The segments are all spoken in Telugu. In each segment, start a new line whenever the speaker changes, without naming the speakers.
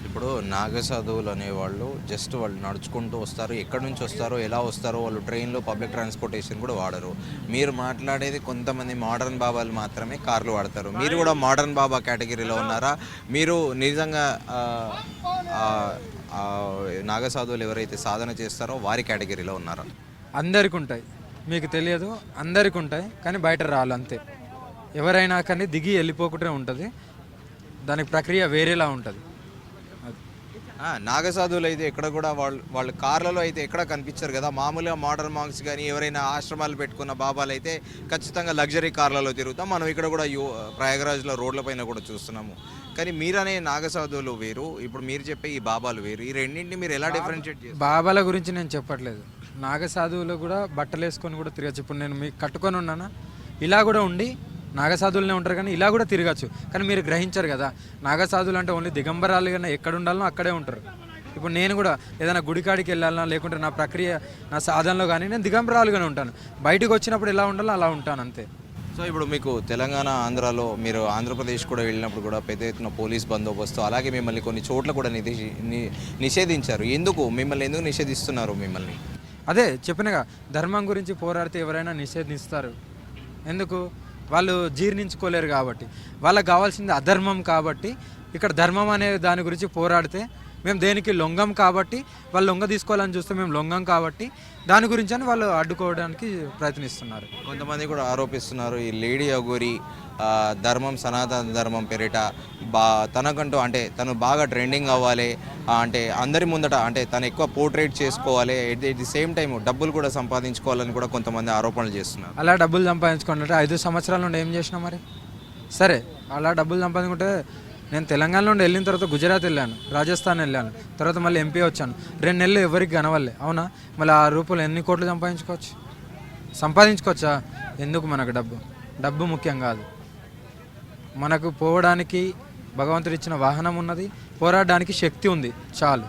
ఇప్పుడు నాగసాధువులు అనేవాళ్ళు జస్ట్ వాళ్ళు నడుచుకుంటూ వస్తారు. ఎక్కడి నుంచి వస్తారో, ఎలా వస్తారో వాళ్ళు ట్రైన్‌లో పబ్లిక్ ట్రాన్స్‌పోర్టేషన్ కూడా వాడరు. మీరు మాట్లాడేది కొంతమంది మోడర్న్ బాబాలు మాత్రమే కార్లు వాడతారు. మీరు కూడా మోడర్న్ బాబా కేటగిరీలో ఉన్నారా? మీరు నిజంగా ఆహ్, నాగసాధువులు ఎవరైతే సాధన చేస్తారో వారి కేటగిరీలో ఉన్నారా?
అందరికి ఉంటాయి, మీకు తెలియదు. అందరికి ఉంటాయి కానీ బయట రాళ్ళు అంతే. ఎవరైనా కానీ దిగి వెళ్ళిపోకుంటే ఉంటుంది, దానికి ప్రక్రియ వేరేలా ఉంటుంది.
నాగసాధువులు అయితే ఎక్కడ కూడా వాళ్ళ కార్లలో అయితే ఎక్కడ కనిపించరు కదా. మామూలుగా మోడర్న్ మాంక్స్ కానీ ఎవరైనా ఆశ్రమాలు పెట్టుకున్న బాబాలు అయితే ఖచ్చితంగా లగ్జరీ కార్లలో తిరుగుతాం. మనం ఇక్కడ కూడా ప్రయాగరాజ్లో రోడ్లపైన కూడా చూస్తున్నాము. కానీ మీరనే నాగసాధువులు వేరు, ఇప్పుడు మీరు చెప్పే ఈ బాబాలు వేరు. ఈ రెండింటిని మీరు ఎలా డిఫరెన్షియేట్ చేస్తారు?
బాబాల గురించి నేను చెప్పట్లేదు. నాగసాధువులు కూడా బట్టలు వేసుకొని కూడా తిరగచ్చు. ఇప్పుడు నేను మీకు కట్టుకొని ఉన్నానా, ఇలా కూడా ఉండి నాగసాధువులనే ఉంటారు కానీ ఇలా కూడా తిరగచ్చు. కానీ మీరు గ్రహించరు కదా, నాగసాధువులు అంటే ఓన్లీ దిగంబరాలు కానీ ఎక్కడ ఉండాలనో అక్కడే ఉంటారు. ఇప్పుడు నేను కూడా ఏదైనా గుడికాడికి వెళ్ళాలన్నా, లేకుంటే నా ప్రక్రియ నా సాధనలో కానీ నేను దిగంబరాలుగానే ఉంటాను. బయటకు వచ్చినప్పుడు ఎలా ఉండాలో అలా ఉంటాను అంతే.
సో ఇప్పుడు మీకు తెలంగాణ, ఆంధ్రాలో మీరు ఆంధ్రప్రదేశ్ కూడా వెళ్ళినప్పుడు కూడా పెద్ద ఎత్తున పోలీస్ బందోబస్తు, అలాగే మిమ్మల్ని కొన్ని చోట్ల కూడా నిషేధించారు. మిమ్మల్ని ఎందుకు నిషేధిస్తున్నారు మిమ్మల్ని?
అదే చెప్పినగా, ధర్మం గురించి పోరాడితే ఎవరైనా నిషేధిస్తారు. ఎందుకు? వాళ్ళు జీర్ణించుకోలేరు కాబట్టి. వాళ్ళకి కావాల్సింది అధర్మం కాబట్టి. ఇక్కడ ధర్మం అనే దాని గురించి పోరాడితే మేము దేనికి లొంగం కాబట్టి, వాళ్ళు లొంగ తీసుకోవాలని చూస్తే మేము లొంగం కాబట్టి దాని గురించి అని వాళ్ళు అడ్డుకోవడానికి ప్రయత్నిస్తున్నారు.
కొంతమంది కూడా ఆరోపిస్తున్నారు ఈ లేడీ అఘోరి ధర్మం, సనాతన ధర్మం పేరిట తనకంటూ అంటే తను బాగా ట్రెండింగ్ అవ్వాలి, అంటే అందరి ముందట అంటే తను ఎక్కువ పోర్ట్రేట్ చేసుకోవాలి, ఎట్ ది సేమ్ టైం డబ్బులు కూడా సంపాదించుకోవాలని కూడా కొంతమంది ఆరోపణలు చేస్తున్నారు.
అలా డబ్బులు సంపాదించుకుంటే 5 సంవత్సరాల నుండి ఏం చేసినా మరి? సరే, అలా డబ్బులు సంపాదించుకుంటే నేను తెలంగాణ నుండి వెళ్ళిన తర్వాత గుజరాత్ వెళ్ళాను, రాజస్థాన్ వెళ్ళాను, తర్వాత మళ్ళీ ఎంపీ వచ్చాను. 2 నెలలు ఎవరికి కనవల్లే, అవునా? మళ్ళీ ఆ రూపాయలు ఎన్ని కోట్లు సంపాదించుకోవచ్చా? ఎందుకు మనకు డబ్బు ముఖ్యం కాదు. మనకు పోవడానికి భగవంతుడు ఇచ్చిన వాహనం ఉన్నది, పోరాడడానికి శక్తి ఉంది, చాలు.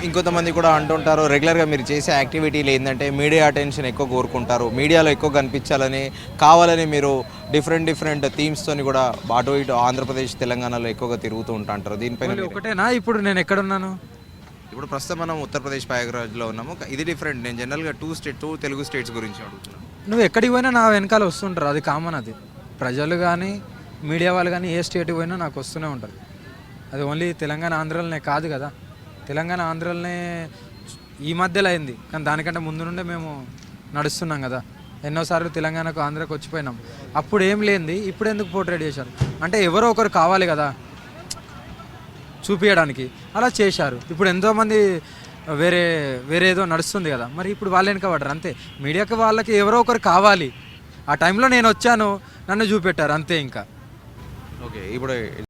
ఇంకొంతమంది కూడా అంటుంటారు, రెగ్యులర్గా మీరు చేసే యాక్టివిటీలు ఏంటంటే మీడియా అటెన్షన్ ఎక్కువ కోరుకుంటారు, మీడియాలో ఎక్కువ కనిపించాలని కావాలని మీరు డిఫరెంట్ థీమ్స్తోని కూడా అటు ఇటు ఆంధ్రప్రదేశ్, తెలంగాణలో ఎక్కువగా తిరుగుతూ ఉంటారు. దీనిపైన
ఒకటేనా? ఇప్పుడు నేను ఎక్కడున్నాను?
ఇప్పుడు ప్రస్తుతం మనం ఉత్తరప్రదేశ్ ప్రయాగరాజ్లో ఉన్నాము. ఇది డిఫరెంట్. నేను జనరల్గా 2 తెలుగు స్టేట్స్ గురించి అడుగుతున్నాను.
నువ్వు ఎక్కడికి పోయినా నా వెనకాల వస్తుంటారు, అది కామన్. అది ప్రజలు కానీ మీడియా వాళ్ళు కానీ ఏ స్టేట్కి పోయినా నాకు వస్తూనే ఉంటారు. అది ఓన్లీ తెలంగాణ, ఆంధ్రాలోనే కాదు కదా. తెలంగాణ, ఆంధ్రాలోనే ఈ మధ్యలో అయింది, కానీ దానికంటే ముందు నుండే మేము నడుస్తున్నాం కదా. ఎన్నోసార్లు తెలంగాణకు, ఆంధ్రాకు వచ్చిపోయినాం. అప్పుడు ఏం లేనిది ఇప్పుడు ఎందుకు పోర్ట్రేట్ చేశారు అంటే ఎవరో ఒకరు కావాలి కదా చూపించడానికి, అలా చేశారు. ఇప్పుడు ఎంతోమంది వేరే ఏదో నడుస్తుంది కదా, మరి ఇప్పుడు వాళ్ళు వెనక పడ్డారు అంతే. మీడియాకి వాళ్ళకి ఎవరో ఒకరు కావాలి. ఆ టైంలో నేను వచ్చాను, నన్ను చూపెట్టారు అంతే. ఇంకా
ఓకే. ఇప్పుడు